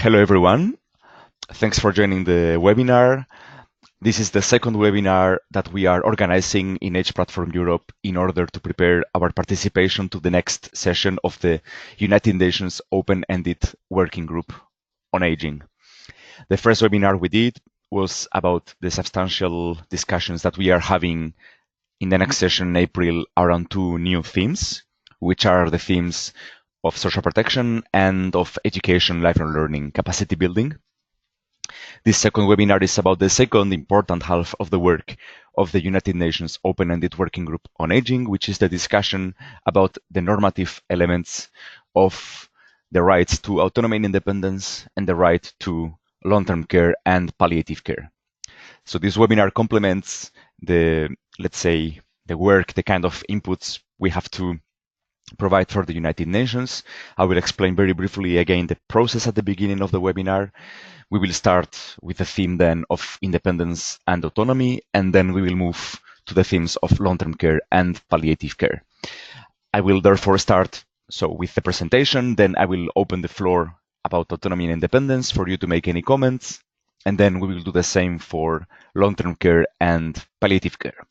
Hello, everyone. Thanks for joining the webinar. This is the second webinar that we are organizing in Age Platform Europe in order to prepare our participation to the next session of the United Nations Open-Ended Working Group on Aging. The first webinar we did was about the substantial discussions that we are having in the next session in April around two new themes, which are the themes of social protection and of education, lifelong learning, capacity building. This second webinar is about the second important half of the work of the United Nations Open-Ended Working Group on Aging, which is the discussion about the normative elements of the rights to autonomy and independence and the right to long-term care and palliative care. So this webinar complements the, let's say, the work, the kind of inputs we have to provide for the United Nations. I will explain very briefly again the process at the beginning of the webinar. We will start with the theme then of independence and autonomy, and then we will move to the themes of long-term care and palliative care. I will therefore start with the presentation, then I will open the floor about autonomy and independence for you to make any comments, and then we will do the same for long-term care and palliative care.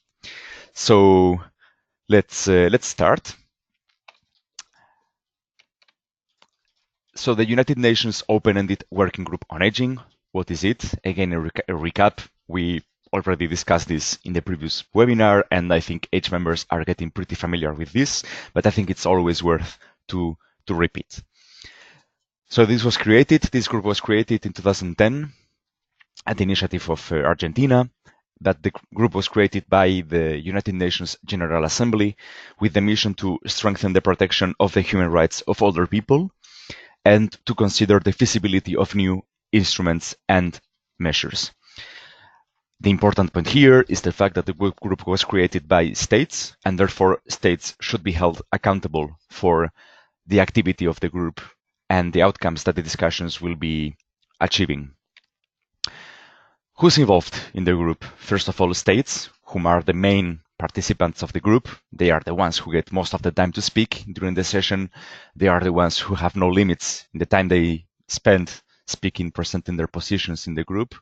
So let's start. So the United Nations Open-Ended Working Group on Aging, what is it? Again, a recap. We already discussed this in the previous webinar, and I think Age members are getting pretty familiar with this, but I think it's always worth to repeat. So this group was created in 2010 at the initiative of Argentina, that the group was created by the United Nations General Assembly with the mission to strengthen the protection of the human rights of older people and to consider the feasibility of new instruments and measures. The important point here is the fact that the group was created by states, and therefore states should be held accountable for the activity of the group and the outcomes that the discussions will be achieving. Who's involved in the group? First of all, states, whom are the main participants of the group. They are the ones who get most of the time to speak during the session. They are the ones who have no limits in the time they spend speaking, presenting their positions in the group.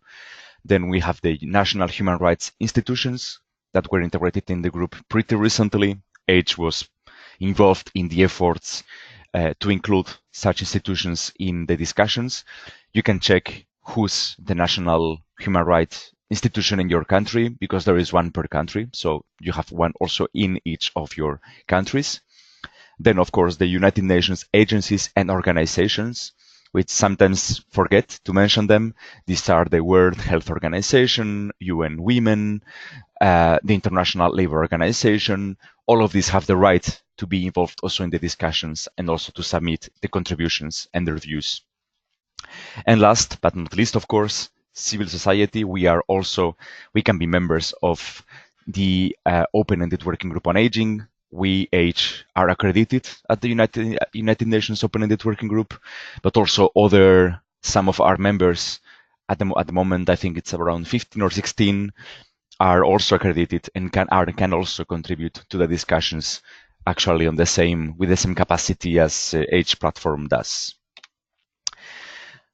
Then we have the national human rights institutions that were integrated in the group pretty recently. Age was involved in the efforts to include such institutions in the discussions. You can check who's the national human rights institution in your country, because there is one per country, so you have one also in each of your countries. Then, of course, the United Nations agencies and organizations, which sometimes forget to mention them. These are the World Health Organization, UN Women, the International Labour Organization. All of these have the right to be involved also in the discussions and also to submit the contributions and their views. And last but not least, of course, civil society. We can be members of the Open-Ended Working Group on Aging. We are accredited at the United Nations Open-Ended Working Group, but also some of our members at the moment, I think it's around 15 or 16, are also accredited and can also contribute to the discussions actually with the same capacity as Age Platform does.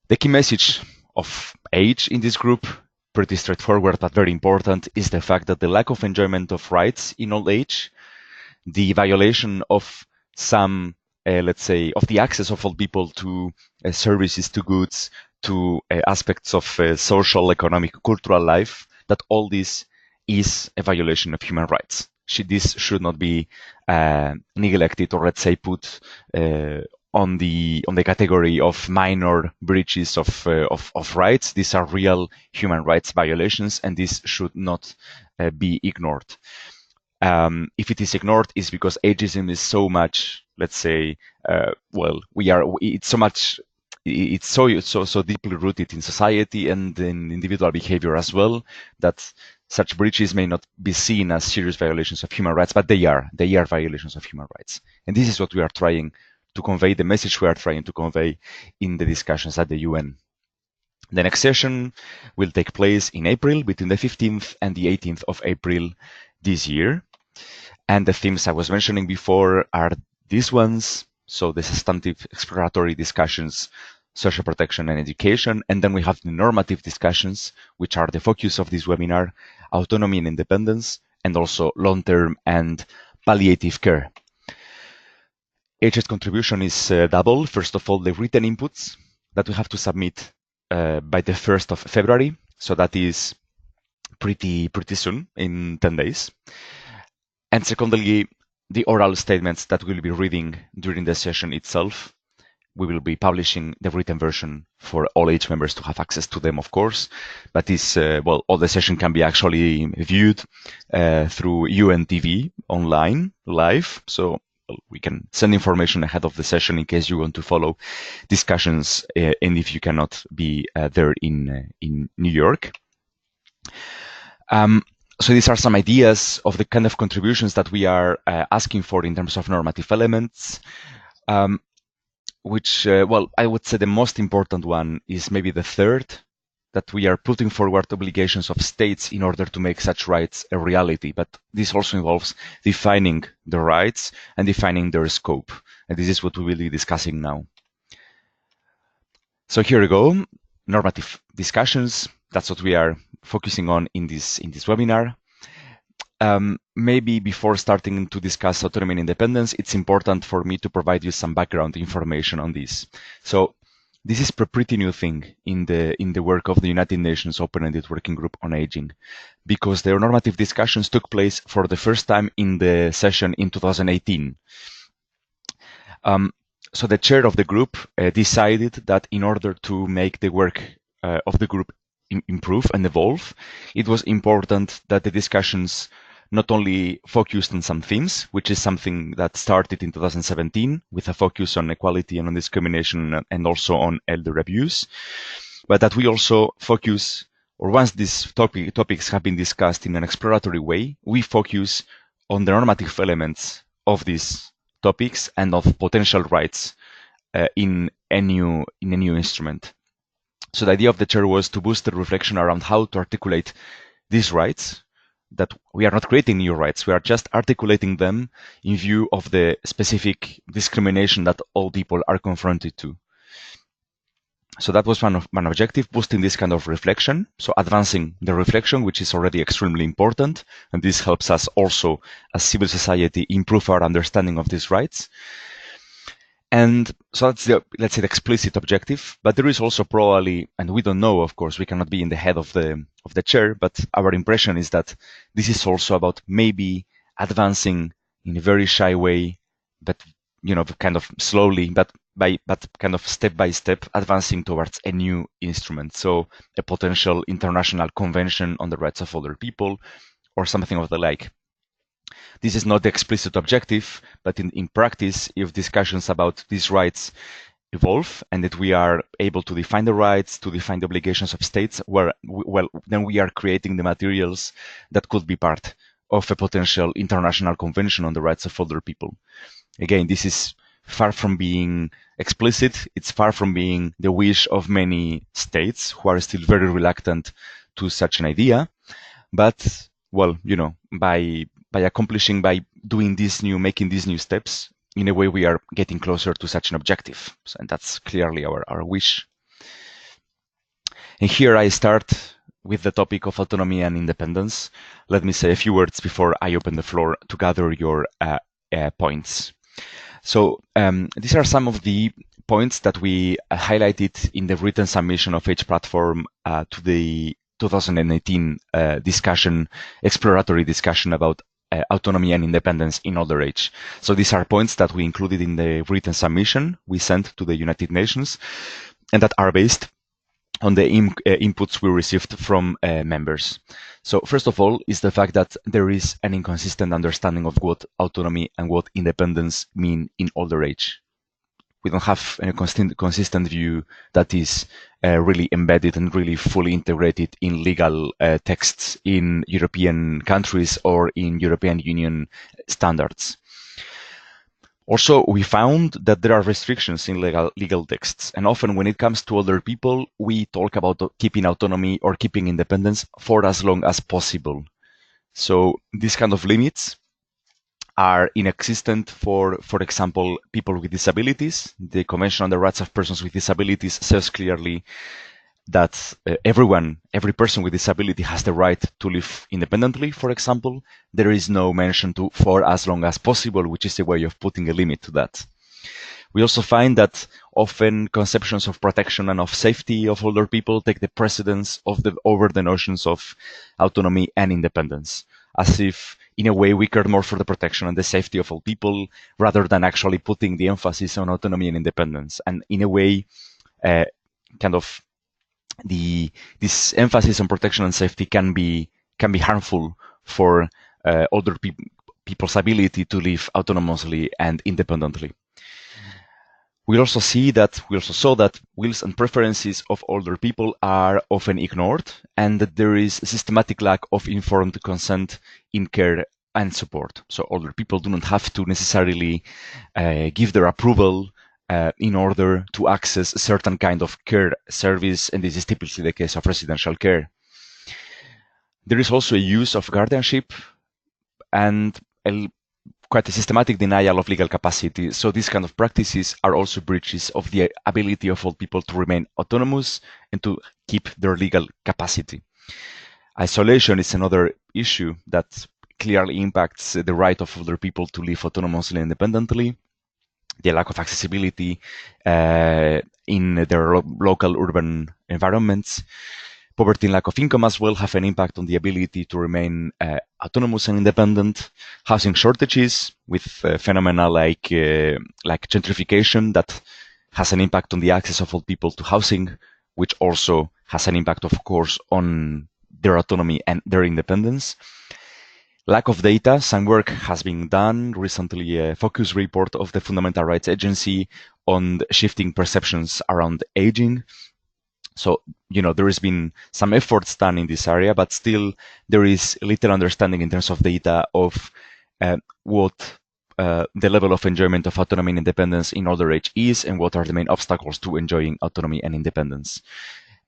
The key message of Age in this group, pretty straightforward but very important, is the fact that the lack of enjoyment of rights in old age, the violation of some, let's say, of the access of old people to services, to goods, to aspects of social, economic, cultural life, that all this is a violation of human rights. This should not be neglected or, let's say, put on the category of minor breaches of rights. These are real human rights violations, and this should not be ignored. If it is ignored, it's because ageism is so much, let's say, it's so deeply rooted in society and in individual behavior as well, that such breaches may not be seen as serious violations of human rights, but they are violations of human rights. And this is what we are trying to convey, the message we are trying to convey in the discussions at the UN. The next session will take place in April, between the 15th and the 18th of April this year. And the themes I was mentioning before are these ones. So the substantive exploratory discussions social protection and education. And then we have the normative discussions, which are the focus of this webinar, autonomy and independence, and also long-term and palliative care. HH's contribution is double. First of all, the written inputs that we have to submit by the 1st of February. So that is pretty soon, in 10 days. And secondly, the oral statements that we'll be reading during the session itself. We will be publishing the written version for all H members to have access to them, of course. But this, all the session can be actually viewed through UNTV online, live. So we can send information ahead of the session in case you want to follow discussions, and if you cannot be there in New York. So these are some ideas of the kind of contributions that we are asking for in terms of normative elements, which, I would say the most important one is maybe the third, that we are putting forward obligations of states in order to make such rights a reality. But this also involves defining the rights and defining their scope. And this is what we will be discussing now. So here we go, normative discussions. That's what we are focusing on in this webinar. Maybe before starting to discuss autonomy and independence, it's important for me to provide you some background information on this. So this is a pretty new thing in the work of the United Nations Open-Ended Working Group on Aging, because the normative discussions took place for the first time in the session in 2018. So the chair of the group decided that in order to make the work of the group improve and evolve, it was important that the discussions not only focused on some themes, which is something that started in 2017 with a focus on equality and on discrimination and also on elder abuse, but that we also focus, or once these topics have been discussed in an exploratory way, we focus on the normative elements of these topics and of potential rights in a new instrument. So the idea of the chair was to boost the reflection around how to articulate these rights, that we are not creating new rights, we are just articulating them in view of the specific discrimination that all people are confronted to. So that was one objective, boosting this kind of reflection, so advancing the reflection, which is already extremely important, and this helps us also as civil society improve our understanding of these rights. And so that's the, let's say, the explicit objective, but there is also probably, and we don't know, of course, we cannot be in the head of the chair, but our impression is that this is also about maybe advancing in a very shy way, but kind of slowly, but kind of step by step, advancing towards a new instrument. So a potential international convention on the rights of other people, or something of the like. This is not the explicit objective, but in practice, if discussions about these rights evolve and that we are able to define the rights, to define the obligations of states, then we are creating the materials that could be part of a potential international convention on the rights of other people. Again, this is far from being explicit. It's far from being the wish of many states who are still very reluctant to such an idea. But, by doing making these new steps, in a way we are getting closer to such an objective. And that's clearly our wish. And here I start with the topic of autonomy and independence. Let me say a few words before I open the floor to gather your points. So these are some of the points that we highlighted in the written submission of H platform to the 2018 exploratory discussion about autonomy and independence in older age. So these are points that we included in the written submission we sent to the United Nations, and that are based on the inputs we received from members. So first of all is the fact that there is an inconsistent understanding of what autonomy and what independence mean in older age. We don't have a consistent view that is really embedded and really fully integrated in legal texts in European countries or in European Union standards. Also, we found that there are restrictions in legal texts, and often when it comes to older people, we talk about keeping autonomy or keeping independence for as long as possible. So these kind of limits are inexistent for example, people with disabilities. The Convention on the Rights of Persons with Disabilities says clearly that every person with disability has the right to live independently, for example. There is no mention to for as long as possible, which is a way of putting a limit to that. We also find that often conceptions of protection and of safety of older people take the precedence over the notions of autonomy and independence, as if in a way we care more for the protection and the safety of old people rather than actually putting the emphasis on autonomy and independence. And in a way, kind of this emphasis on protection and safety can be harmful for older people's ability to live autonomously and independently. We also saw that wills and preferences of older people are often ignored, and that there is a systematic lack of informed consent in care and support. So older people do not have to necessarily give their approval in order to access a certain kind of care service, and this is typically the case of residential care. There is also a use of guardianship and quite a systematic denial of legal capacity. So these kind of practices are also breaches of the ability of old people to remain autonomous and to keep their legal capacity. Isolation is another issue that clearly impacts the right of older people to live autonomously and independently. The lack of accessibility in their local urban environments. Poverty and lack of income as well have an impact on the ability to remain autonomous and independent. Housing shortages with phenomena like gentrification that has an impact on the access of old people to housing, which also has an impact, of course, on their autonomy and their independence. Lack of data. Some work has been done recently, a focus report of the Fundamental Rights Agency on shifting perceptions around aging. So, there has been some efforts done in this area, but still there is little understanding in terms of data of what the level of enjoyment of autonomy and independence in older age is, and what are the main obstacles to enjoying autonomy and independence.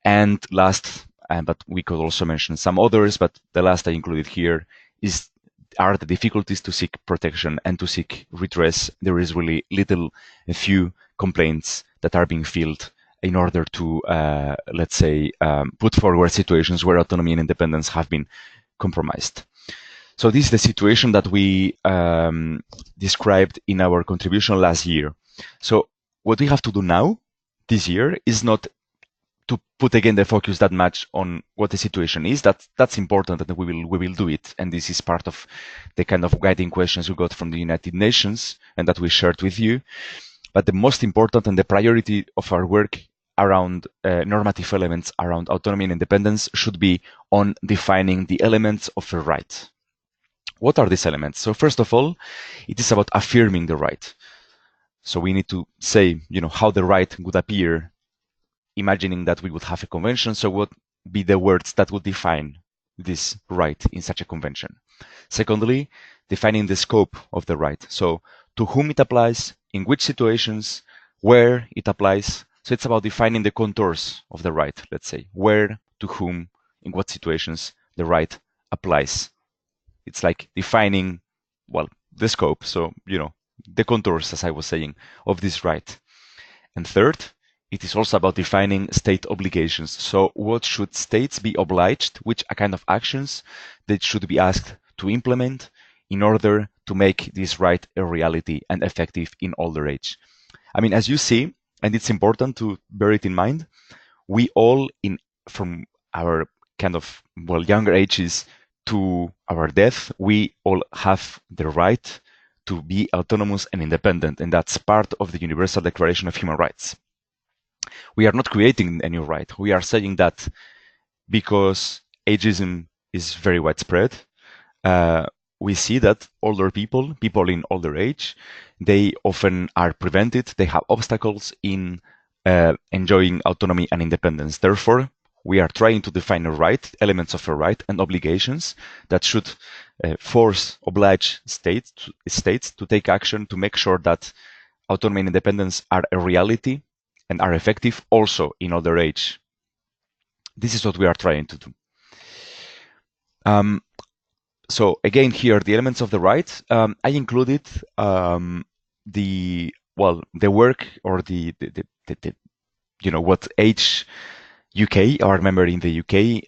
And last, but we could also mention some others, but the last I included here are the difficulties to seek protection and to seek redress. There is really a few complaints that are being filed in order to, put forward situations where autonomy and independence have been compromised. So this is the situation that we described in our contribution last year. So what we have to do now, this year, is not to put again the focus that much on what the situation is. That's important, and we will do it. And this is part of the kind of guiding questions we got from the United Nations and that we shared with you. But the most important and the priority of our work around normative elements around autonomy and independence should be on defining the elements of a right. What are these elements? So first of all, it is about affirming the right. So we need to say, how the right would appear, imagining that we would have a convention. So what would be the words that would define this right in such a convention? Secondly, defining the scope of the right. So to whom it applies, in which situations, where it applies. So it's about defining the contours of the right, let's say, where, to whom, in what situations the right applies. It's like defining, the scope. So, the contours, as I was saying, of this right. And third, it is also about defining state obligations. So what should states be obliged, which are kind of actions that should be asked to implement in order to make this right a reality and effective in older age. I mean, as you see, and it's important to bear it in mind, we all, from our kind of younger ages to our death, we all have the right to be autonomous and independent, and that's part of the Universal Declaration of Human Rights. We are not creating a new right. We are saying that because ageism is very widespread, we see that older people in older age, they often are prevented. They have obstacles in enjoying autonomy and independence. Therefore, we are trying to define a right, elements of a right, and obligations that should oblige states to take action to make sure that autonomy and independence are a reality and are effective also in older age. This is what we are trying to do. So again, here the elements of the right. I included the work or the what UK, our member in the UK,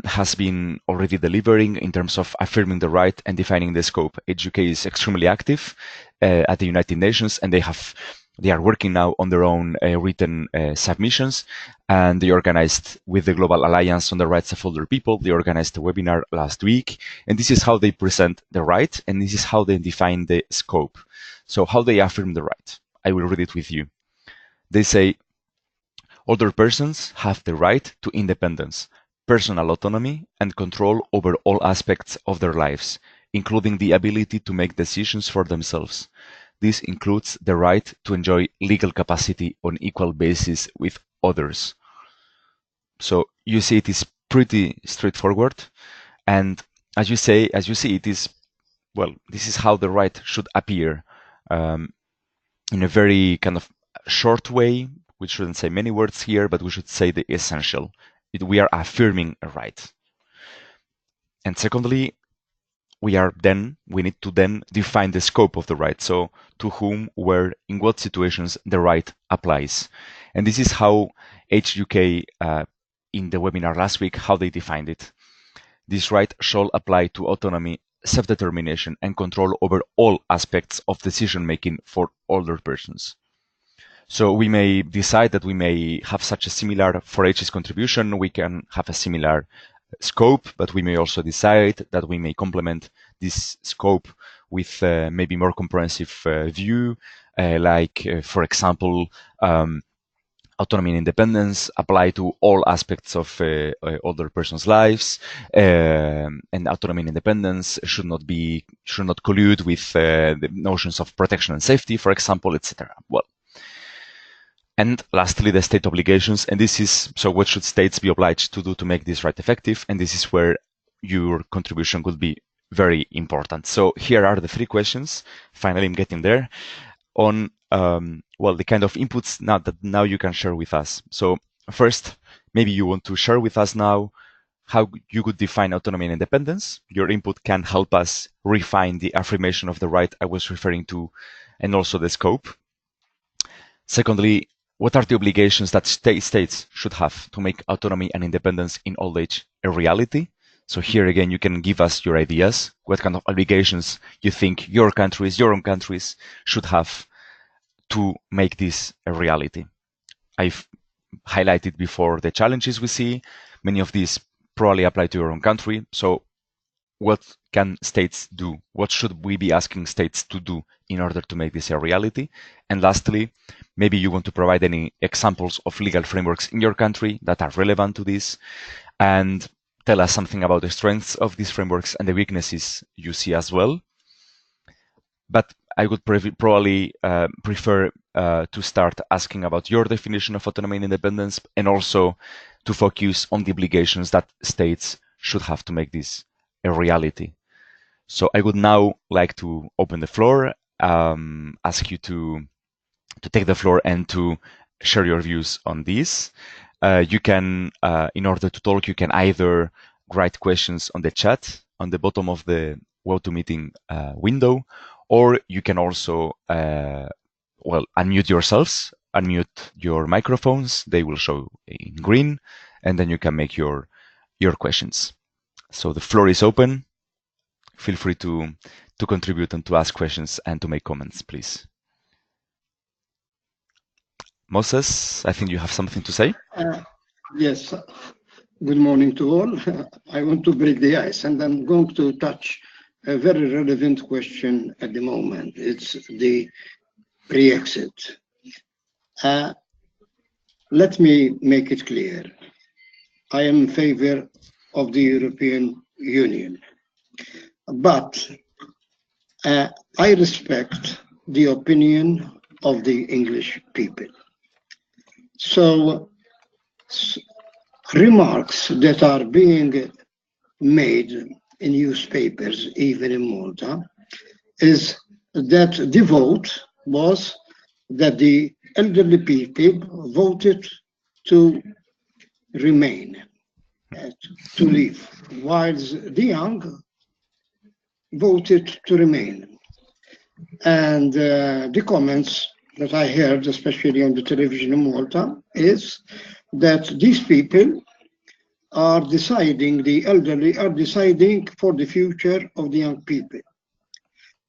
has been already delivering in terms of affirming the right and defining the scope. Age UK is extremely active at the United Nations, and they are working now on their own written submissions, and they organized with the Global Alliance on the Rights of Older People. They organized a webinar last week, and this is how they present the right, and this is how they define the scope. So how they affirm the right. I will read it with you. They say, older persons have the right to independence, personal autonomy, and control over all aspects of their lives, including the ability to make decisions for themselves. This includes the right to enjoy legal capacity on equal basis with others. So you see, it is pretty straightforward, and as you see, it is, well, this is how the right should appear, in a very kind of short way. We shouldn't say many words here, but we should say the essential. We are affirming a right. And secondly, we need to then define the scope of the right. So to whom, where, in what situations the right applies. And this is how HUK, in the webinar last week, how they defined it. This right shall apply to autonomy, self-determination, and control over all aspects of decision-making for older persons. So we may decide that we may have such a similar, for H's contribution, we can have a similar scope, but we may also decide that we may complement this scope with maybe more comprehensive view, for example, autonomy and independence apply to all aspects of older persons' lives, and autonomy and independence should not collude with the notions of protection and safety, for example, etc. Well, and lastly, the state obligations, and this is, so what should states be obliged to do to make this right effective? And this is where your contribution could be very important. So here are the three questions. Finally, I'm getting there on the kind of inputs now you can share with us. So first, maybe you want to share with us now how you could define autonomy and independence. Your input can help us refine the affirmation of the right I was referring to, and also the scope. Secondly, what are the obligations that states should have to make autonomy and independence in old age a reality? So here again, you can give us your ideas, what kind of obligations you think your own countries should have to make this a reality. I've highlighted before the challenges we see. Many of these probably apply to your own country. So what can states do? What should we be asking states to do in order to make this a reality? And lastly, maybe you want to provide any examples of legal frameworks in your country that are relevant to this, and tell us something about the strengths of these frameworks and the weaknesses you see as well. But I would probably prefer to start asking about your definition of autonomy and independence, and also to focus on the obligations that states should have to make this a reality. So I would now like to open the floor, ask you to take the floor and to share your views on this. You can, in order to talk, you can either write questions on the chat on the bottom of the GoToMeeting window, or you can also unmute yourselves, unmute your microphones. They will show in green, and then you can make your questions. So the floor is open. Feel free to contribute and to ask questions and to make comments, please. Moses, I think you have something to say. Yes. Good morning to all. I want to break the ice, and I'm going to touch a very relevant question at the moment. It's the pre-exit. Let me make it clear. I am in favor of the European Union, but I respect the opinion of the English people. So remarks that are being made in newspapers, even in Malta, is that the vote was that the elderly people voted to remain, to leave, whilst the young voted to remain. And the comments that I heard, especially on the television in Malta, is that these people are deciding, the elderly are deciding for the future of the young people.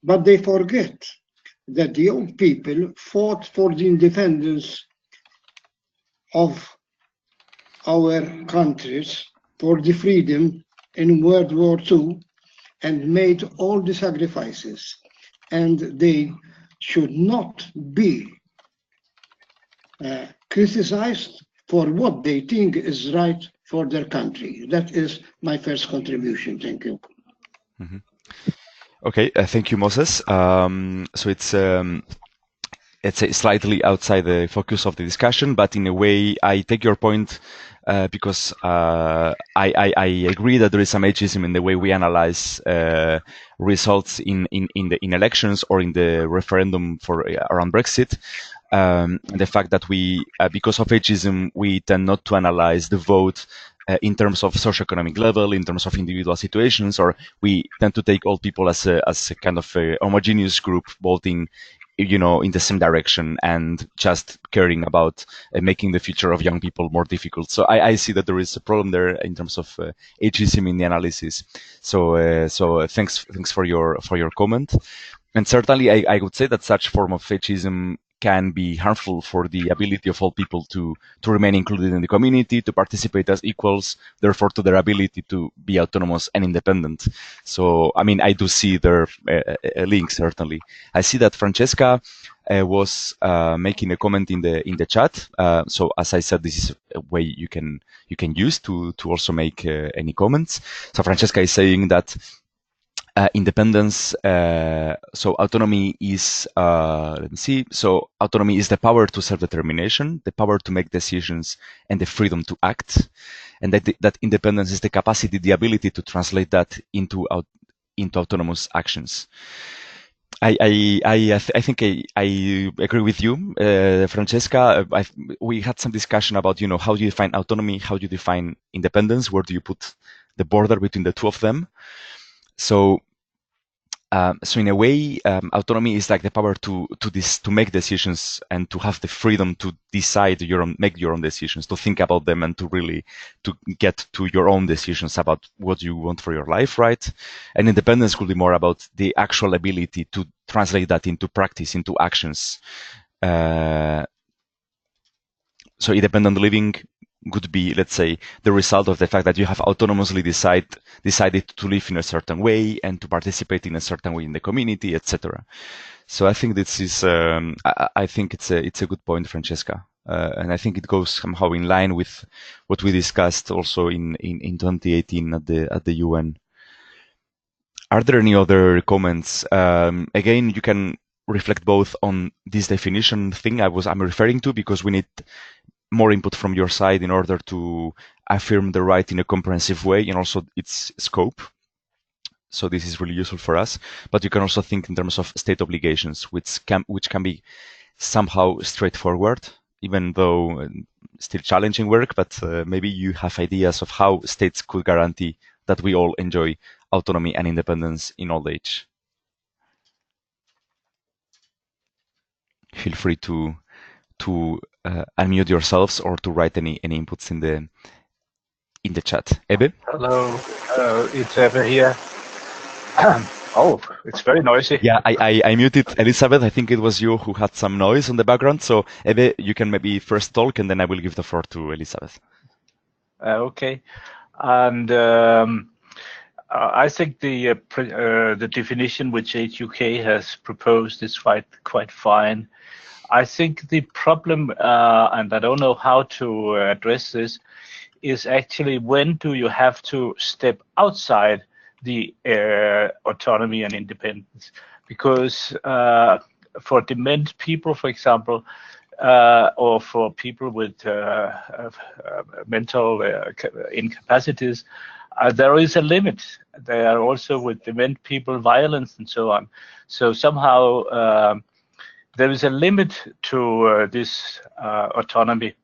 But they forget that the young people fought for the independence of our countries, for the freedom in World War II, and made all the sacrifices. And they should not be criticized for what they think is right for their country. That is my first contribution. Thank you. Mm-hmm. Okay, thank you, Moses. So it's slightly outside the focus of the discussion, but in a way, I take your point because I agree that there is some ageism in the way we analyze results in elections or in the referendum for around Brexit. And the fact that we, because of ageism, we tend not to analyze the vote in terms of socioeconomic level, in terms of individual situations, or we tend to take all people as a kind of a homogeneous group voting, you know, in the same direction and just caring about making the future of young people more difficult. So I see that there is a problem there in terms of ageism in the analysis. So thanks for your comment. And certainly, I would say that such form of ageism can be harmful for the ability of all people to remain included in the community, to participate as equals, therefore to their ability to be autonomous and independent. So, I mean, I do see there a link, certainly. I see that Francesca was making a comment in the chat. So, as I said, this is a way you can use to also make any comments. So, Francesca is saying that independence, so autonomy is, let me see, so autonomy is the power to self-determination, the power to make decisions, and the freedom to act. And that independence is the capacity, the ability to translate that into autonomous actions. I think I agree with you, Francesca. We had some discussion about, you know, how do you define autonomy, how do you define independence, where do you put the border between the two of them? So in a way, autonomy is like the power to make decisions and to have the freedom to decide make your own decisions, to think about them, and to really to get to your own decisions about what you want for your life, right? And independence could be more about the actual ability to translate that into practice, into actions. So independent living could be, let's say, the result of the fact that you have autonomously decided to live in a certain way and to participate in a certain way in the community, etc. So I think this is, I think it's a good point, Francesca, and I think it goes somehow in line with what we discussed also in 2018 at the UN. Are there any other comments? Again, you can reflect both on this definition thing I'm referring to, because we need more input from your side in order to affirm the right in a comprehensive way, and also its scope. So this is really useful for us. But you can also think in terms of state obligations, which can be somehow straightforward, even though still challenging work. But maybe you have ideas of how states could guarantee that we all enjoy autonomy and independence in old age. Feel free to unmute yourselves or to write any inputs in the chat. Ebbe? Hello, it's Ebbe here. Oh, it's very noisy. Yeah, I muted Elizabeth. I think it was you who had some noise on the background. So Ebbe, you can maybe first talk, and then I will give the floor to Elizabeth. Okay, and I think the definition which HUK has proposed is quite fine. I think the problem, and I don't know how to address this, is actually when do you have to step outside the autonomy and independence? Because for dement people, for example, or for people with mental incapacities, there is a limit. There are also with dement people violence and so on. So somehow there is a limit to this autonomy.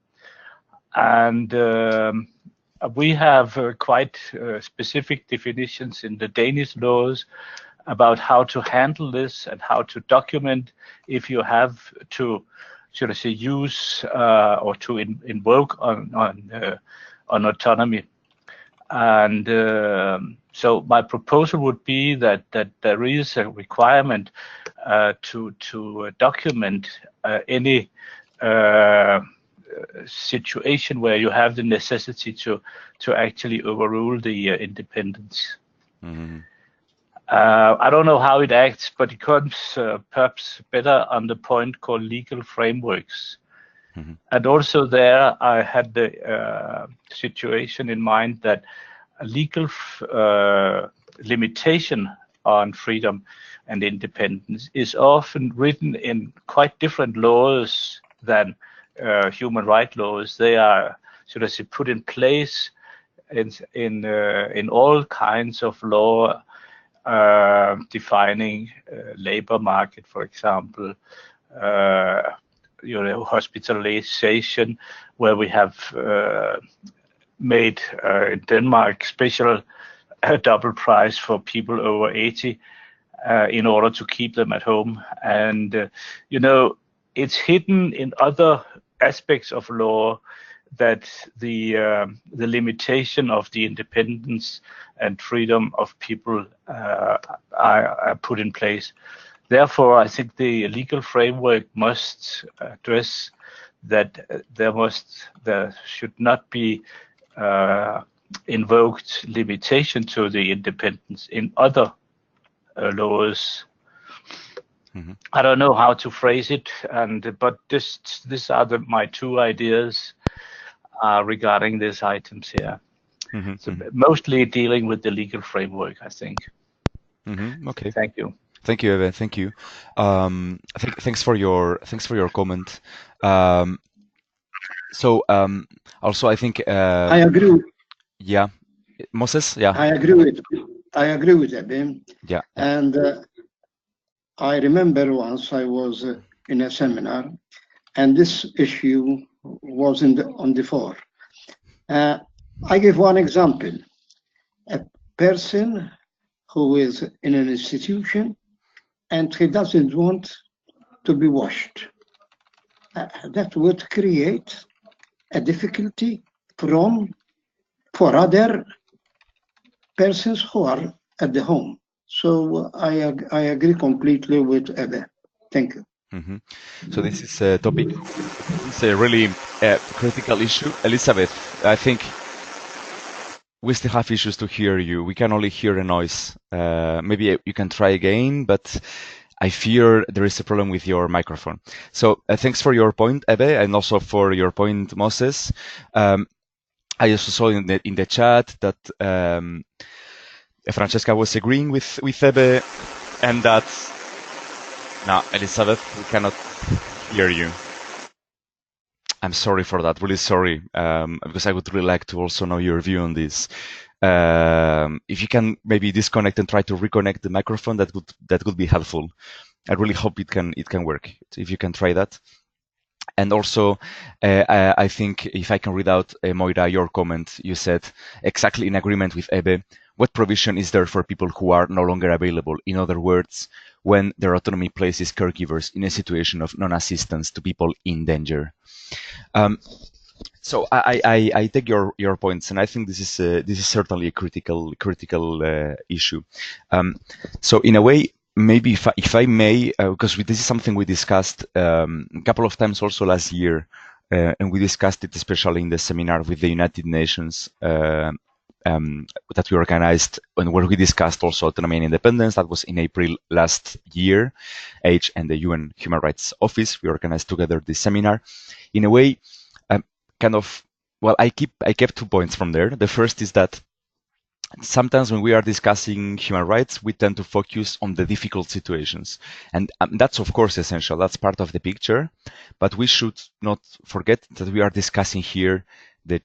And we have quite specific definitions in the Danish laws about how to handle this and how to document if you have to, should I say, use or to invoke on autonomy. And so my proposal would be that there is a requirement to document any situation where you have the necessity to actually overrule the independence. Mm-hmm. I don't know how it acts, but it comes perhaps better on the point called legal frameworks. Mm-hmm. And also there, I had the situation in mind that a legal limitation on freedom and independence is often written in quite different laws than human rights laws. They are, should I say, put in place in all kinds of law defining labor market, for example, hospitalization, where we have made in Denmark special double price for people over 80 in order to keep them at home. And it's hidden in other aspects of law that the limitation of the independence and freedom of people are put in place. Therefore, I think the legal framework must address that there should not be invoked limitation to the independence in other laws. Mm-hmm. I don't know how to phrase it, but these are my two ideas regarding these items here. Mm-hmm. So mostly dealing with the legal framework, I think. Mm-hmm. Okay. Thank you. Thank you, Eve. Thank you. Thanks for your comment. Also, I think I agree. Yeah, Moses. Yeah. I agree with Ebbe. Yeah. And I remember once I was in a seminar, and this issue was on the floor. I give one example. A person who is in an institution and he doesn't want to be washed. That would create a difficulty for other persons who are at the home. So I agree completely with Ebe. Thank you. Mm-hmm. So this is a topic. It's a really critical issue. Elizabeth, I think we still have issues to hear you. We can only hear a noise. Maybe you can try again, but I fear there is a problem with your microphone. So thanks for your point, Ebe, and also for your point, Moses. I also saw in the chat that Francesca was agreeing with Ebe, and that now, Elizabeth, we cannot hear you. I'm sorry for that, really sorry, because I would really like to also know your view on this. If you can maybe disconnect and try to reconnect the microphone, that would be helpful. I really hope it can work. If you can try that. And also, I think if I can read out, Moira, your comment, you said exactly in agreement with Ebe, what provision is there for people who are no longer available? In other words, when their autonomy places caregivers in a situation of non-assistance to people in danger. So I take your points, and I think this is certainly a critical issue. So in a way, maybe if I may, because this is something we discussed a couple of times also last year, and we discussed it especially in the seminar with the United Nations that we organized, and where we discussed also autonomy and independence. That was in April last year. H and the UN Human Rights Office, we organized together this seminar. In a way, I kept 2 points from there. The first is that sometimes when we are discussing human rights, we tend to focus on the difficult situations. And that's, of course, essential. That's part of the picture. But we should not forget that we are discussing here the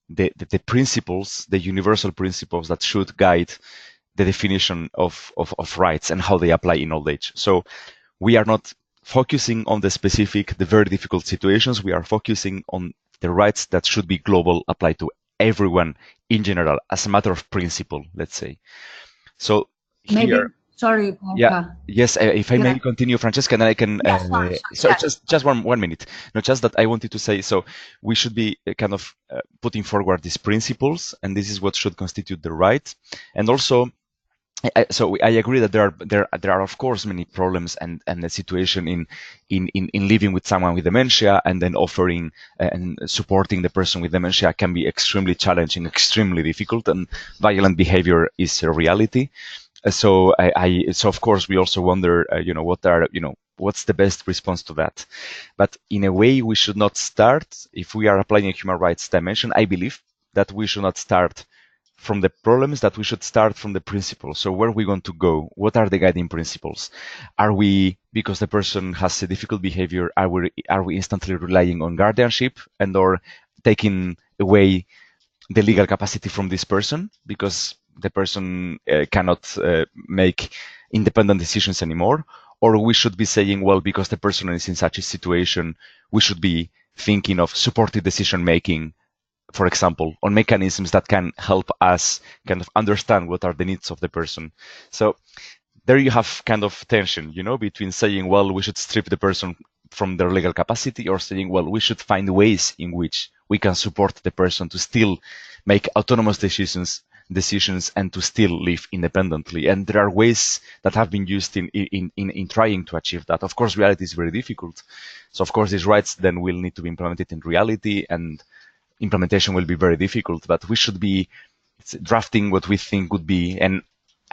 the principles, the universal principles that should guide the definition of rights and how they apply in old age. So we are not focusing on the very difficult situations. We are focusing on the rights that should be global, applied to everyone in general, as a matter of principle, let's say. So here, Sorry, Yeah. Borja. Yes. If I may continue, Francesca, and then I can. Yes, sorry. So Yes. just one minute. No, just that I wanted to say. So we should be kind of putting forward these principles, and this is what should constitute the right. And also, I agree that there are of course many problems and the situation in living with someone with dementia and then offering and supporting the person with dementia can be extremely challenging, extremely difficult, and violent behavior is a reality. So of course we also wonder, what's the best response to that? But in a way, we should not start, if we are applying a human rights dimension, I believe that we should not start from the problems, that we should start from the principles. So where are we going to go? What are the guiding principles? Are we, because the person has a difficult behavior, are we instantly relying on guardianship and or taking away the legal capacity from this person because the person cannot make independent decisions anymore? Or we should be saying, well, because the person is in such a situation, we should be thinking of supportive decision making, for example, on mechanisms that can help us kind of understand what are the needs of the person. So there you have kind of tension, between saying, well, we should strip the person from their legal capacity, or saying, well, we should find ways in which we can support the person to still make autonomous decisions and to still live independently. And there are ways that have been used in trying to achieve that. Of course, reality is very difficult. So of course, these rights then will need to be implemented in reality, and implementation will be very difficult, but we should be drafting what we think would be an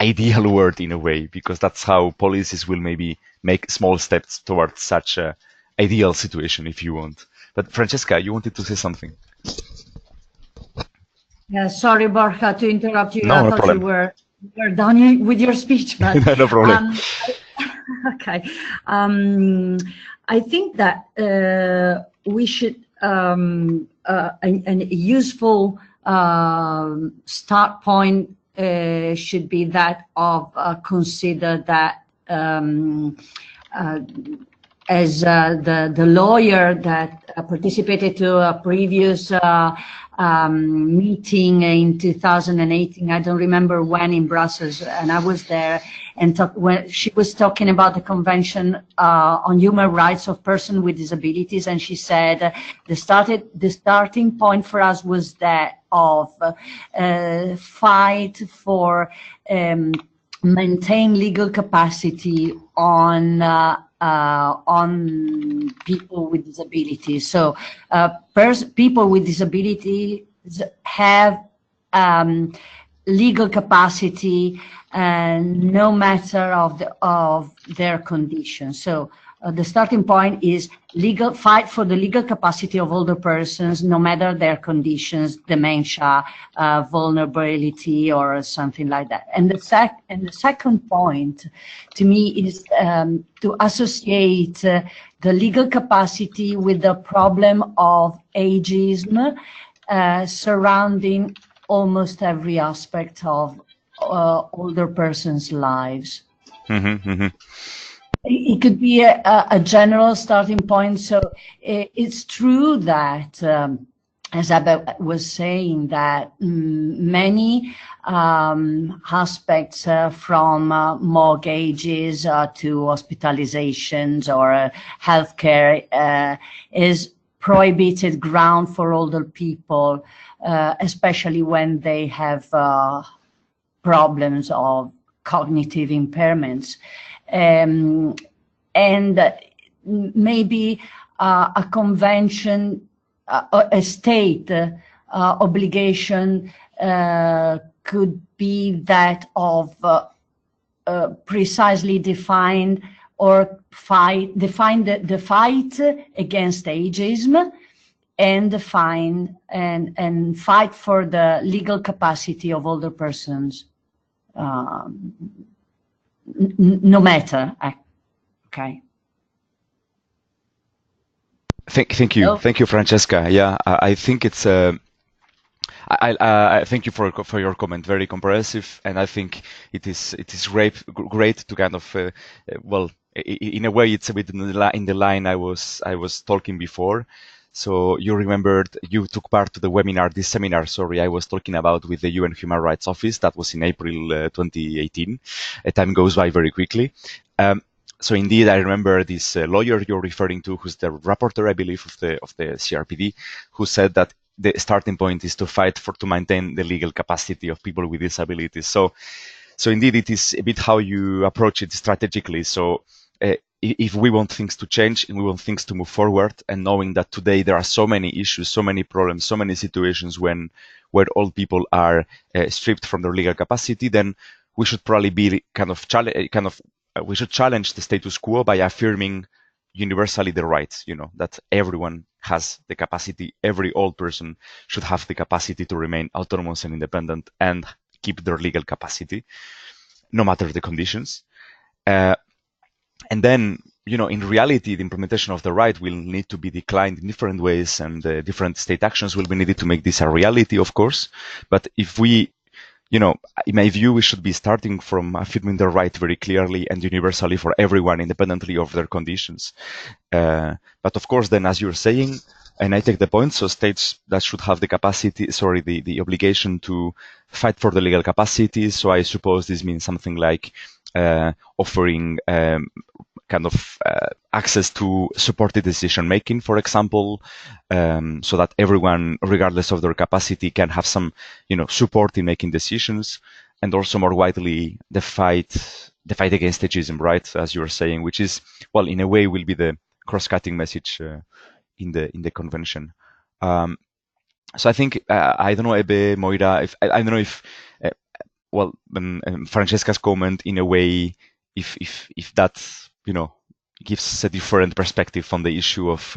ideal world in a way, because that's how policies will maybe make small steps towards such a ideal situation, if you want. But Francesca, you wanted to say something. Yeah, sorry, Borja, to interrupt you. No, I no thought problem. you were done with your speech, but No problem. okay. I think that we should a useful start point should be that of consider that as the lawyer that participated to a previous meeting in 2018, I don't remember when, in Brussels, and I was there, and when she was talking about the Convention on Human Rights of Persons with Disabilities, and she said the starting point for us was that of fight for maintain legal capacity on people with disabilities. So people with disabilities have legal capacity, no matter of their condition. So the starting point is fight for the legal capacity of older persons, no matter their conditions, dementia, vulnerability, or something like that. And the second point, to me, is to associate the legal capacity with the problem of ageism surrounding almost every aspect of older persons' lives. Mm-hmm, mm-hmm. It could be a general starting point. So it's true that, as I was saying, that many aspects from mortgages to hospitalizations or healthcare is prohibited ground for older people, especially when they have problems of cognitive impairments. And maybe a convention, a state obligation could be that of precisely define or define the fight against ageism, and define and fight for the legal capacity of older persons. No matter, okay. Thank you, Francesca. Yeah, I think it's. I thank you for your comment. Very comprehensive, and I think it is great to kind of well, in a way, it's a bit in the line I was talking before. So you remembered you took part to the webinar, this seminar, sorry, I was talking about with the UN Human Rights Office. That was in April 2018. Time goes by very quickly. So indeed, I remember this lawyer you're referring to, who's the rapporteur, I believe, of the CRPD, who said that the starting point is to fight to maintain the legal capacity of people with disabilities. So indeed, it is a bit how you approach it strategically. So if we want things to change and we want things to move forward, and knowing that today there are so many issues, so many problems, so many situations where old people are stripped from their legal capacity, then we should probably be we should challenge the status quo by affirming universally the rights, that everyone has the capacity, every old person should have the capacity to remain autonomous and independent and keep their legal capacity, no matter the conditions. And then, in reality, the implementation of the right will need to be declined in different ways, and different state actions will be needed to make this a reality, of course. But if we, in my view, we should be starting from affirming the right very clearly and universally for everyone, independently of their conditions. But of course, then, as you're saying, and I take the point, so states that should have the capacity, the obligation to fight for the legal capacity. So I suppose this means something like offering access to supported decision making, for example, so that everyone, regardless of their capacity, can have some, support in making decisions, and also more widely the fight against ageism, right? As you were saying, which is, well, in a way, will be the cross-cutting message in the convention. So I think I don't know, Ebe, Moira, I don't know if Francesca's comment in a way, if that gives a different perspective on the issue of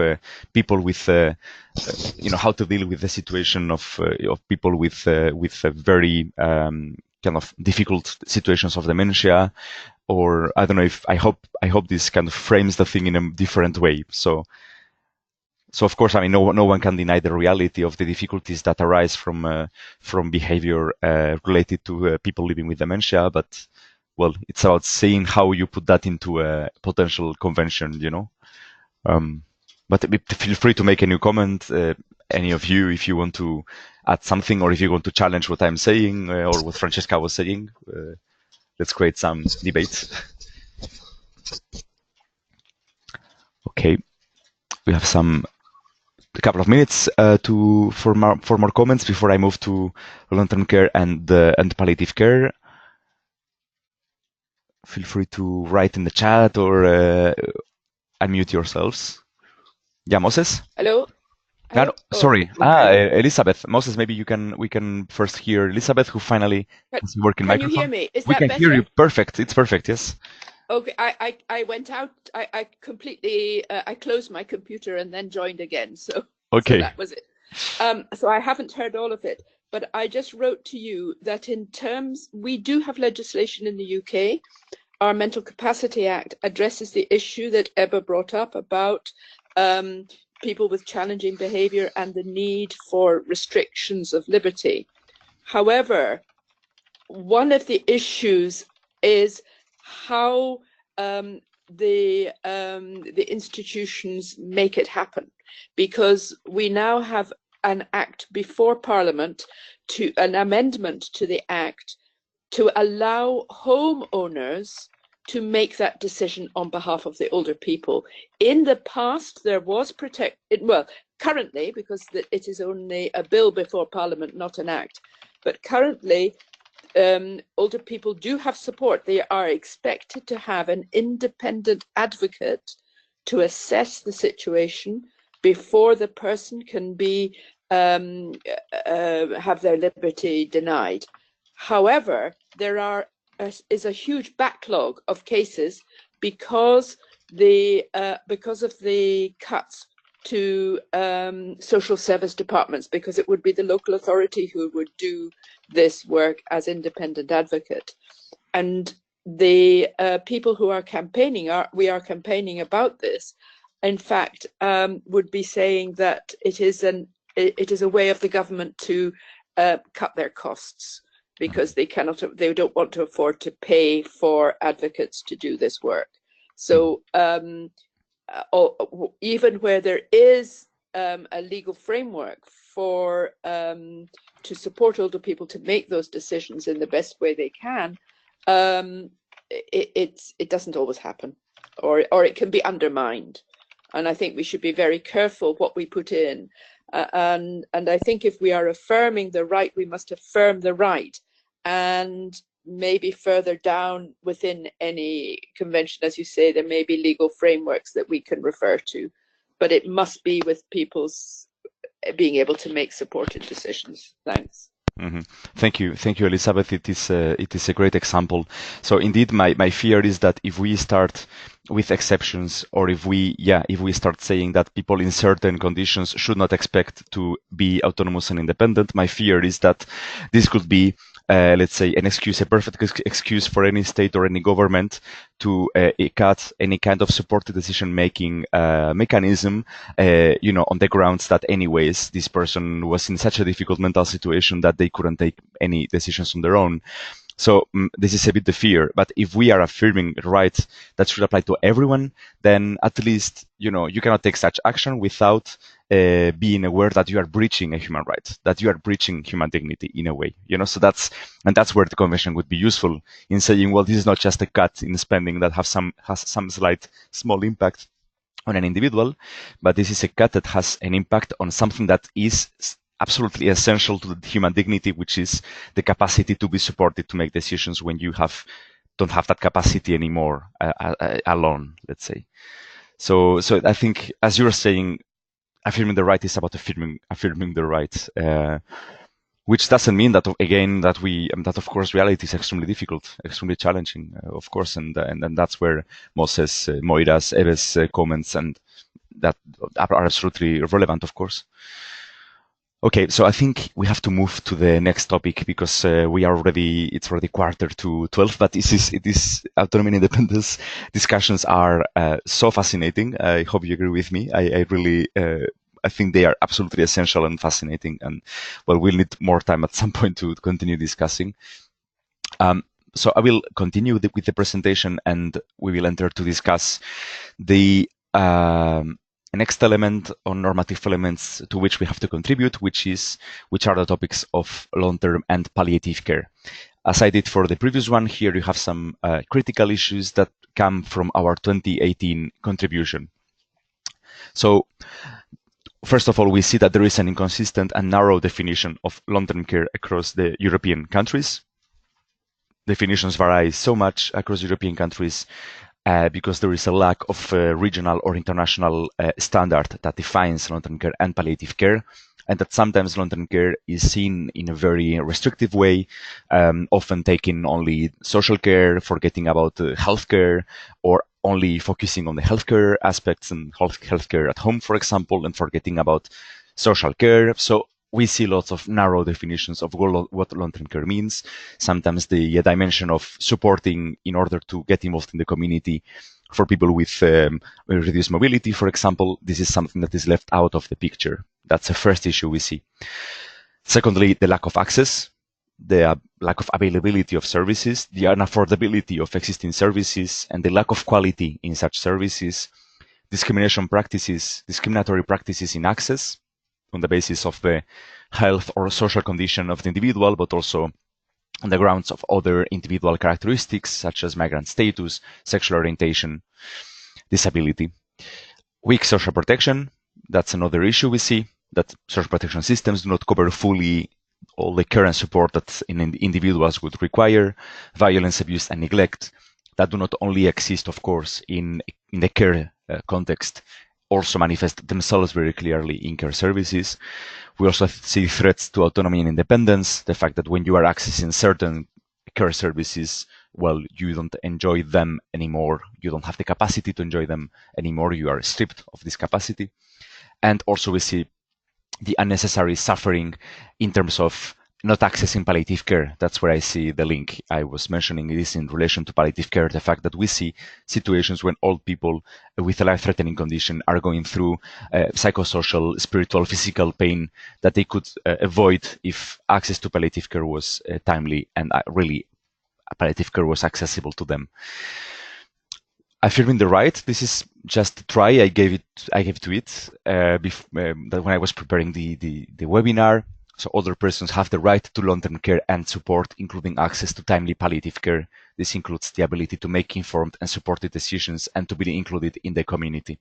people with how to deal with the situation of people with very difficult situations of dementia, or I don't know if I hope this kind of frames the thing in a different way. So of course, I mean, no one can deny the reality of the difficulties that arise from behavior related to people living with dementia. But, well, it's about seeing how you put that into a potential convention, But feel free to make a new comment, any of you, if you want to add something, or if you want to challenge what I'm saying or what Francesca was saying. Let's create some debate. Okay, we have a couple of minutes for more comments before I move to long-term care and palliative care. Feel free to write in the chat or unmute yourselves. Yeah, Moses? Hello? No, sorry. Elizabeth. Moses, maybe we can first hear Elizabeth, who finally is working microphone. Can you hear me? We can hear you. Perfect. It's perfect, yes. Okay, I went out, I completely, I closed my computer and then joined again, so that was it. So I haven't heard all of it, but I just wrote to you that we do have legislation in the UK. Our Mental Capacity Act addresses the issue that Ebba brought up about people with challenging behavior and the need for restrictions of liberty. However, one of the issues is how the institutions make it happen, because we now have an act before Parliament, an amendment to the act to allow homeowners to make that decision on behalf of the older people. In the past, there was currently, because it is only a bill before Parliament, not an act, but currently older people do have support. They are expected to have an independent advocate to assess the situation before the person can be have their liberty denied. However, there is a huge backlog of cases because of the cuts to social service departments, because it would be the local authority who would do this work as independent advocate. And the people who are campaigning, we are campaigning about this, in fact, would be saying that it is a way of the government to cut their costs, because they don't want to afford to pay for advocates to do this work. So even where there is a legal framework for to support older people to make those decisions in the best way they can, it doesn't always happen, or it can be undermined. And I think we should be very careful what we put in. And I think if we are affirming the right, we must affirm the right. And maybe further down within any convention, as you say, there may be legal frameworks that we can refer to, but it must be with people's being able to make supported decisions. Thanks. Mm-hmm. Thank you, Elizabeth. It is a great example. So indeed, my fear is that if we start with exceptions, or if we start saying that people in certain conditions should not expect to be autonomous and independent, my fear is that this could be, let's say, a perfect excuse for any state or any government to cut any kind of supported decision-making mechanism, on the grounds that anyways this person was in such a difficult mental situation that they couldn't take any decisions on their own. So this is a bit the fear. But if we are affirming rights that should apply to everyone, then at least, you cannot take such action without being aware that you are breaching a human right, that you are breaching human dignity in a way, So that's where the convention would be useful in saying, well, this is not just a cut in spending that has some slight small impact on an individual, but this is a cut that has an impact on something that is absolutely essential to the human dignity, which is the capacity to be supported to make decisions when you don't have that capacity anymore alone, let's say. So I think, as you're saying, affirming the right is about affirming the right, which doesn't mean that that of course reality is extremely difficult, extremely challenging, of course, and that's where Moses, Moira's, Eve's comments and that are absolutely relevant, of course. Okay, so I think we have to move to the next topic because it's already 11:45, but this autonomy and independence discussions are so fascinating. I hope you agree with me. I really, I think they are absolutely essential and fascinating, and well, we'll need more time at some point to continue discussing. So I will continue with the presentation, and we will enter to discuss the next element on normative elements to which we have to contribute, which are the topics of long-term and palliative care. As I did for the previous one, here you have some critical issues that come from our 2018 contribution. So first of all, we see that there is an inconsistent and narrow definition of long-term care across the European countries. Definitions vary so much across European countries because there is a lack of regional or international standard that defines long-term care and palliative care, and that sometimes long-term care is seen in a very restrictive way, often taking only social care, forgetting about healthcare, or only focusing on the healthcare aspects and healthcare at home, for example, and forgetting about social care. So we see lots of narrow definitions of what long-term care means. Sometimes the dimension of supporting in order to get involved in the community for people with reduced mobility, for example, this is something that is left out of the picture. That's the first issue we see. Secondly, the lack of access, the lack of availability of services, the unaffordability of existing services, and the lack of quality in such services, discriminatory practices in access, on the basis of the health or social condition of the individual, but also on the grounds of other individual characteristics such as migrant status, sexual orientation, disability. Weak social protection, that's another issue we see, that social protection systems do not cover fully all the care and support that individuals would require. Violence, abuse, and neglect that do not only exist, of course, in the care context, also manifest themselves very clearly in care services. We also see threats to autonomy and independence, the fact that when you are accessing certain care services, well, you don't enjoy them anymore. You don't have the capacity to enjoy them anymore. You are stripped of this capacity. And also we see the unnecessary suffering in terms of not accessing palliative care. That's where I see the link I was mentioning. It is in relation to palliative care, the fact that we see situations when old people with a life-threatening condition are going through psychosocial, spiritual, physical pain that they could avoid if access to palliative care was timely and really palliative care was accessible to them. affirming the right. This is just a try. I gave to it that when I was preparing the webinar. So older persons have the right to long-term care and support, including access to timely palliative care. This includes the ability to make informed and supported decisions and to be included in the community.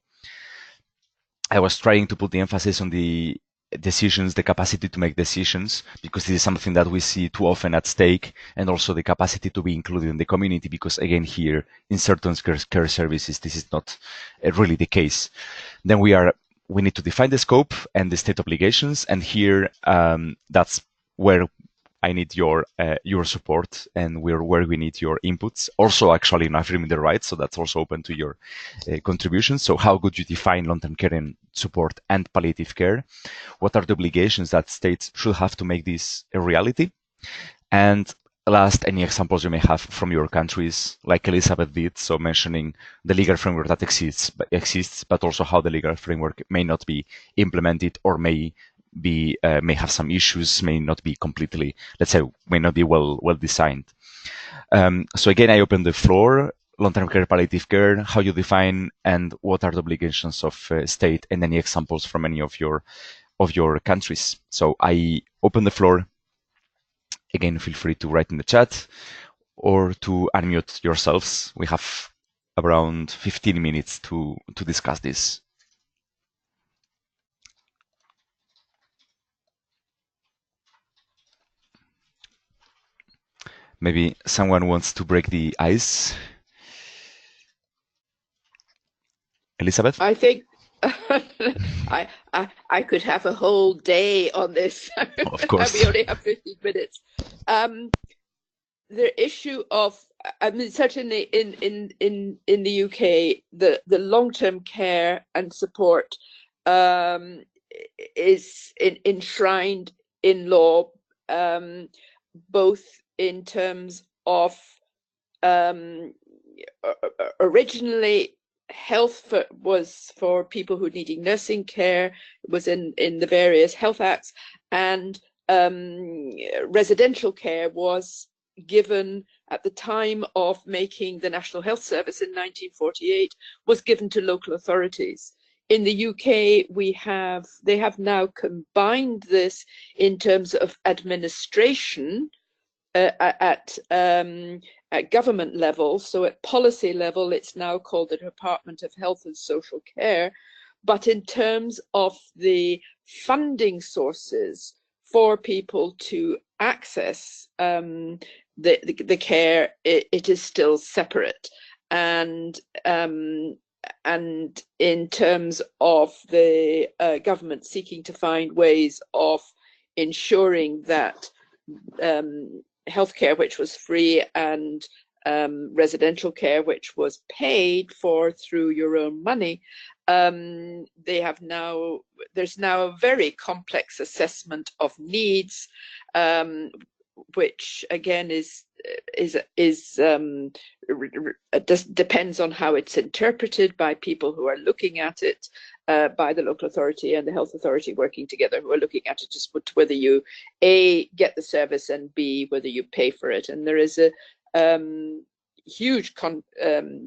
I was trying to put the emphasis on the decisions, the capacity to make decisions, because this is something that we see too often at stake, and also the capacity to be included in the community, because again, here in certain care services, this is not really the case. Then we need to define the scope and the state obligations, and here that's where I need your support, and where we need your inputs. Also, actually, in affirming the rights, so that's also open to your contributions. So how could you define long-term care and support and palliative care? What are the obligations that states should have to make this a reality? And last, any examples you may have from your countries, like Elizabeth did, so mentioning the legal framework that exists, but also how the legal framework may not be implemented or may have some issues, may not be completely, let's say, may not be well designed. So again, I open the floor. Long-term care, palliative care, how you define, and what are the obligations of state, and any examples from any of your countries. So I open the floor. Again, feel free to write in the chat or to unmute yourselves. We have around 15 minutes to discuss this. Maybe someone wants to break the ice. Elizabeth? I think I could have a whole day on this. Of course. We only have 15 minutes. The issue of, I mean, certainly in the UK, the long-term care and support is enshrined in law, both in terms of originally health was for people who needing nursing care. It was in the various health acts, and residential care was given at the time of making the National Health Service in 1948, was given to local authorities. In the UK, they have now combined this in terms of administration at government level. So at policy level, it's now called the Department of Health and Social Care. But in terms of the funding sources for people to access the care, it is still separate. And in terms of the government seeking to find ways of ensuring that healthcare which was free and residential care which was paid for through your own money, there's now a very complex assessment of needs, which again depends on how it's interpreted by people who are looking at it, by the local authority and the health authority working together, who are looking at it just whether you A, get the service, and B, whether you pay for it. And there is a huge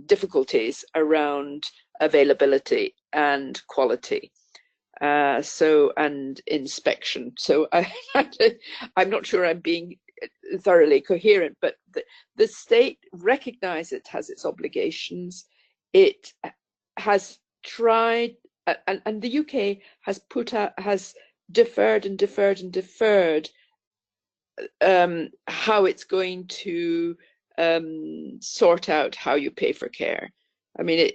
difficulties around availability and quality, and inspection. So I'm not sure I'm being thoroughly coherent, but the state recognizes it has its obligations. It has tried, and the UK has deferred and deferred and deferred how it's going to sort out how you pay for care. I mean,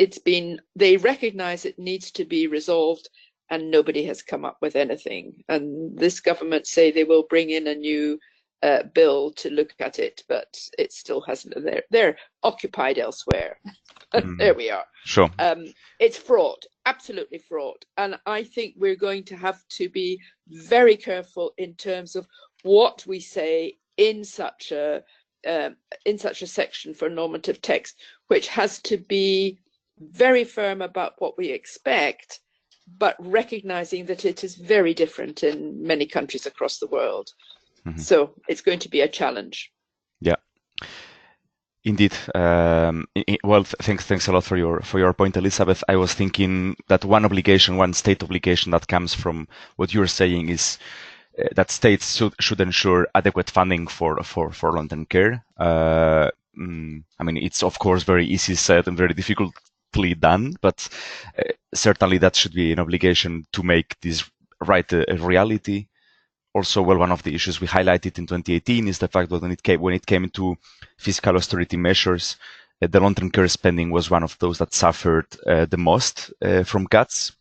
they recognize it needs to be resolved, and nobody has come up with anything. And this government say they will bring in a new bill to look at it, but it still hasn't. They're occupied elsewhere. There we are. Sure. It's fraught, absolutely fraught. And I think we're going to have to be very careful in terms of what we say in such a section for normative text, which has to be very firm about what we expect, but recognizing that it is very different in many countries across the world. Mm-hmm. So it's going to be a challenge. Yeah. Indeed. Well, thanks a lot for your point, Elizabeth. I was thinking that one state obligation that comes from what you're saying is that states should ensure adequate funding for long-term care. I mean, it's of course very easy said and very difficultly done, but certainly that should be an obligation to make this right a reality. Also, well, one of the issues we highlighted in 2018 is the fact that when it came to fiscal austerity measures, the long-term care spending was one of those that suffered the most from cuts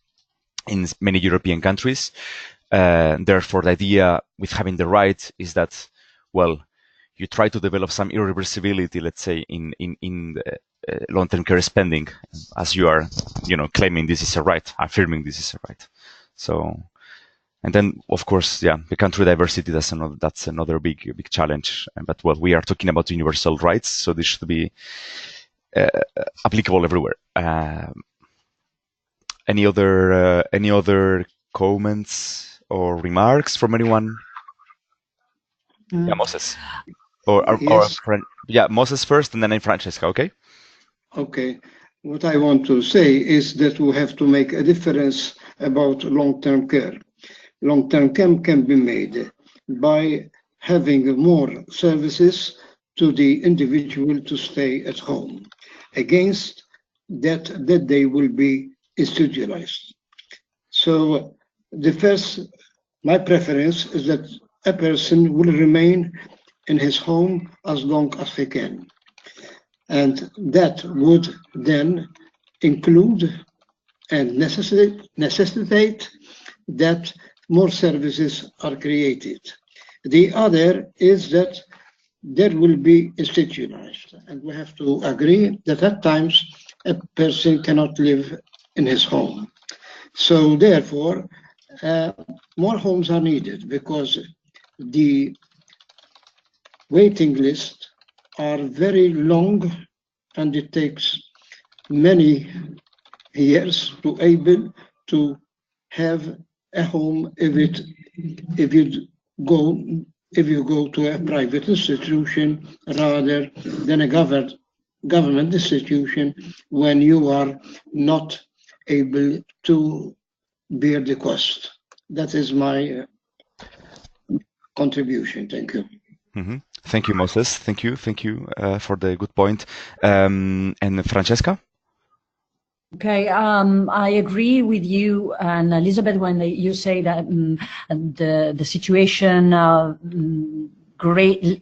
in many European countries. Therefore, the idea with having the right is that, well, you try to develop some irreversibility, let's say, in long-term care spending, as you are, claiming this is a right, affirming this is a right. So. And then, of course, yeah, the country diversity, that's another big challenge. But well, we are talking about universal rights, so this should be applicable everywhere. Any other comments or remarks from anyone? Yeah, Moses. Yes. Yeah, Moses first, and then Francesca. Okay. Okay. What I want to say is that we have to make a difference about long-term care. Long-term care can be made by having more services to the individual to stay at home, against that they will be institutionalized. So my preference is that a person will remain in his home as long as he can. And that would then include and necessitate that more services are created. The other is that there will be institutionalized, and we have to agree that at times a person cannot live in his home. So therefore, more homes are needed because the waiting lists are very long, and it takes many years to able to have a home if you go to a private institution rather than a government institution when you are not able to bear the cost. That is my contribution. Thank you. Mm-hmm. Thank you, Moses. Thank you for the good point. And Francesca? Okay, I agree with you and Elizabeth when you say that the situation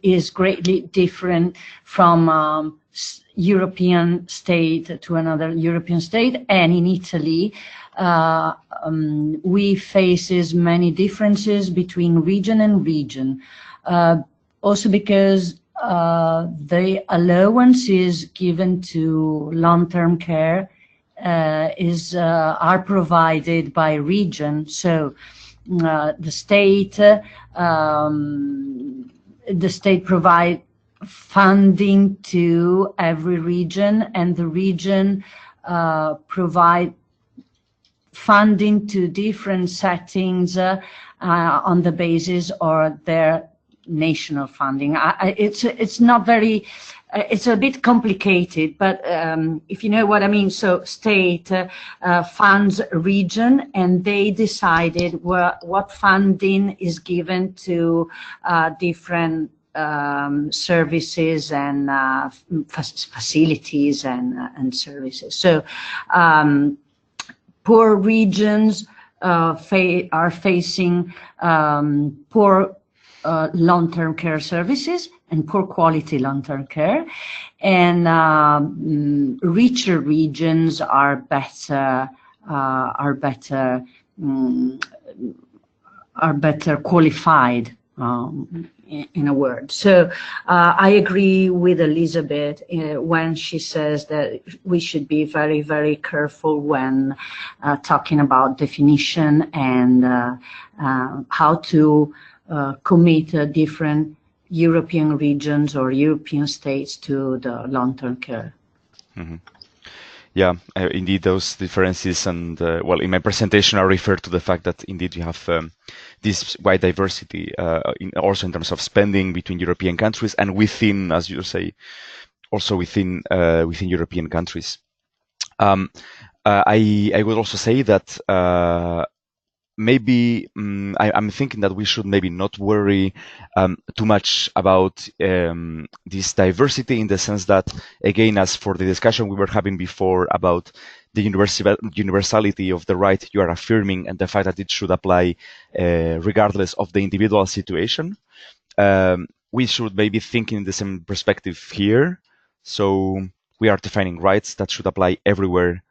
is greatly different from European state to another European state, and in Italy we faces many differences between region and region. Also because the allowances given to long-term care are provided by region. So the state provide funding to every region, and the region provide funding to different settings on the basis of their national funding. It's not very. It's a bit complicated, but if you know what I mean. So state funds region, and they decided what funding is given to different services and facilities and services. So poor regions are facing poor long-term care services and poor quality long-term care, and richer regions are better qualified, in a word. So I agree with Elizabeth when she says that we should be very, very careful when talking about definition and how to commit different European regions or European states to the long-term care. Mm-hmm. Yeah, indeed, those differences, and well, in my presentation, I refer to the fact that indeed you have this wide diversity, also in terms of spending between European countries and within, as you say, also within European countries. I would also say that maybe I'm thinking that we should maybe not worry too much about this diversity, in the sense that, again, as for the discussion we were having before about the universality of the right you are affirming, and the fact that it should apply regardless of the individual situation, we should maybe think in the same perspective here. So we are defining rights that should apply everywhere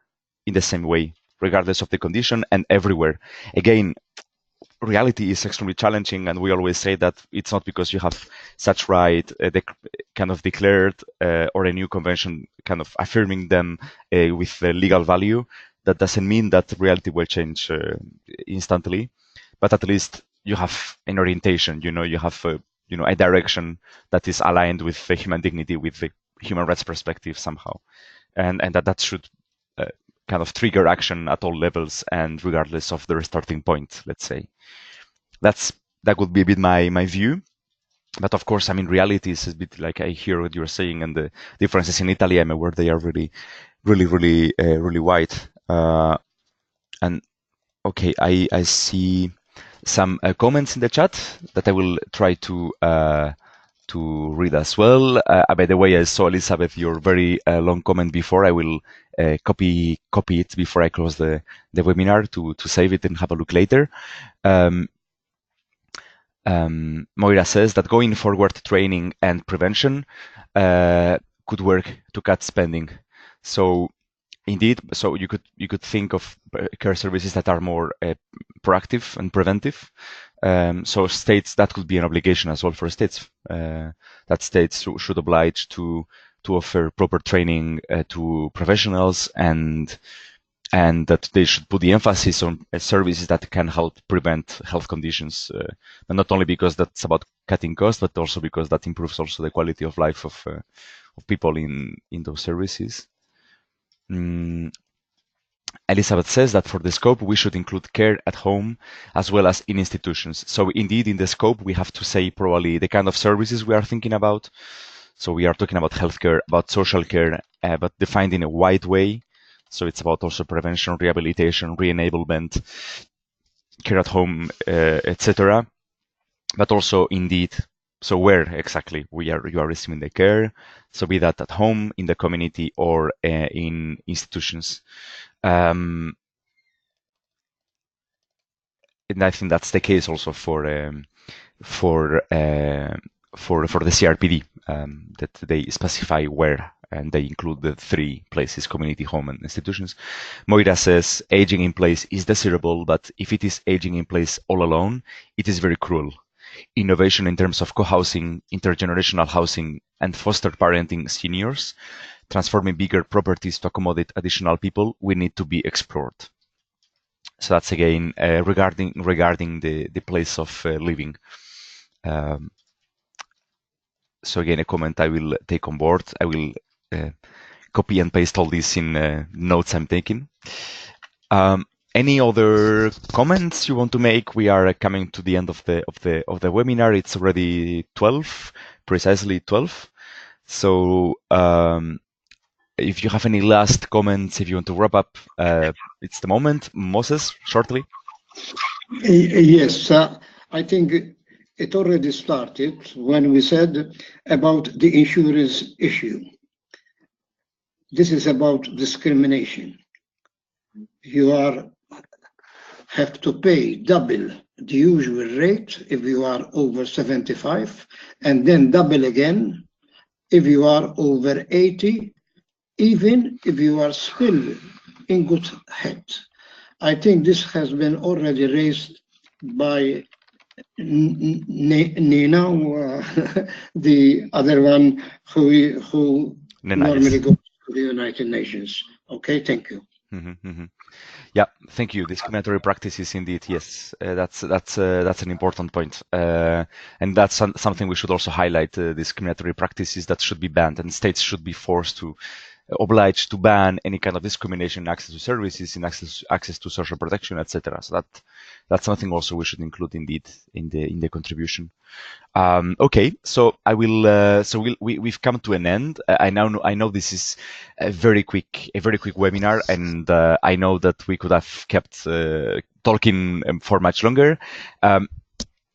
in the same way, regardless of the condition, and everywhere. Again, reality is extremely challenging, and we always say that it's not because you have such right kind of declared or a new convention kind of affirming them with legal value, that doesn't mean that reality will change instantly, but at least you have an orientation, you have a direction that is aligned with the human dignity, with the human rights perspective somehow, and that should kind of trigger action at all levels and regardless of their starting point, let's say. That would be a bit my view. But of course, I mean, reality is a bit like, I hear what you're saying, and the differences in Italy, I'm aware they are really wide. And okay, I see some comments in the chat that I will try to read as well. By the way, I saw, Elizabeth, your very long comment before. I will copy it before I close the webinar to save it and have a look later. Moira says that going forward, training and prevention could work to cut spending. So indeed, so you could think of care services that are more proactive and preventive. So states, that could be an obligation as well for states, that states should oblige to offer proper training to professionals, and that they should put the emphasis on services that can help prevent health conditions, and not only because that's about cutting costs, but also because that improves also the quality of life of people in those services. Elizabeth says that for the scope, we should include care at home as well as in institutions. So indeed, in the scope, we have to say probably the kind of services we are thinking about. So we are talking about healthcare, about social care, but defined in a wide way. So it's about also prevention, rehabilitation, re-enablement, care at home, etc. But also indeed, so where exactly you are receiving the care. So be that at home, in the community, or in institutions. And I think that's the case also for the CRPD, that they specify where, and they include the 3 places: community, home, and institutions. Moira says aging in place is desirable, but if it is aging in place all alone, it is very cruel. Innovation in terms of co-housing, intergenerational housing, and foster parenting seniors, transforming bigger properties to accommodate additional people, will need to be explored. So that's again regarding the place of living. So again, a comment I will take on board. I will copy and paste all this in notes I'm taking. Any other comments you want to make? We are coming to the end of the webinar. It's already 12, precisely 12. So if you have any last comments, if you want to wrap up, it's the moment. Moses, shortly. Yes, I think it already started when we said about the insurance issue. This is about discrimination. You have to pay double the usual rate if you are over 75, and then double again if you are over 80, even if you are still in good health. I think this has been already raised by Nina, the other one who normally goes to the United Nations. Okay, thank you. Yeah, thank you. Discriminatory practices, indeed, yes, that's an important point, and that's something we should also highlight. Discriminatory practices that should be banned, and states should be forced to obliged to ban any kind of discrimination in access to services, in access to social protection, etc. So that's something also we should include indeed in the contribution. Okay, so I will. We've come to an end. I know this is a very quick webinar, and I know that we could have kept talking for much longer.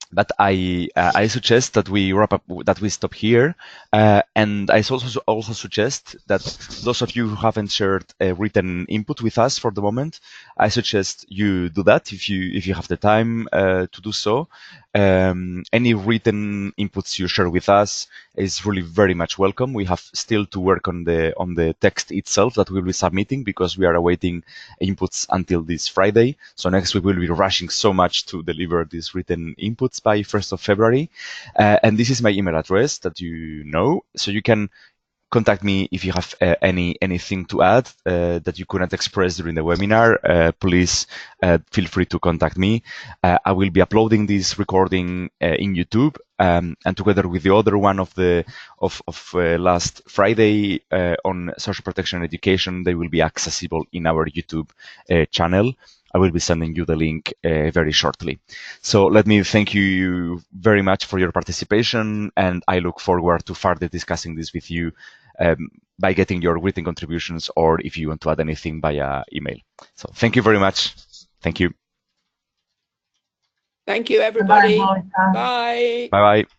But I suggest that we wrap up, that we stop here, and I also suggest that those of you who haven't shared written input with us for the moment, I suggest you do that if you have the time to do so. Any written inputs you share with us is really very much welcome. We have still to work on the text itself that we'll be submitting, because we are awaiting inputs until this Friday. So next week we'll be rushing so much to deliver these written inputs by 1st of February. And this is my email address that you know, so you can contact me if you have anything to add that you couldn't express during the webinar. Please feel free to contact me. I will be uploading this recording in YouTube, and together with the other one of last Friday on social protection and education, they will be accessible in our YouTube channel. I will be sending you the link very shortly. So let me thank you very much for your participation, and I look forward to further discussing this with you by getting your written contributions, or if you want to add anything via email. So thank you very much. Thank you. Thank you, everybody. Bye. Bye. Bye-bye.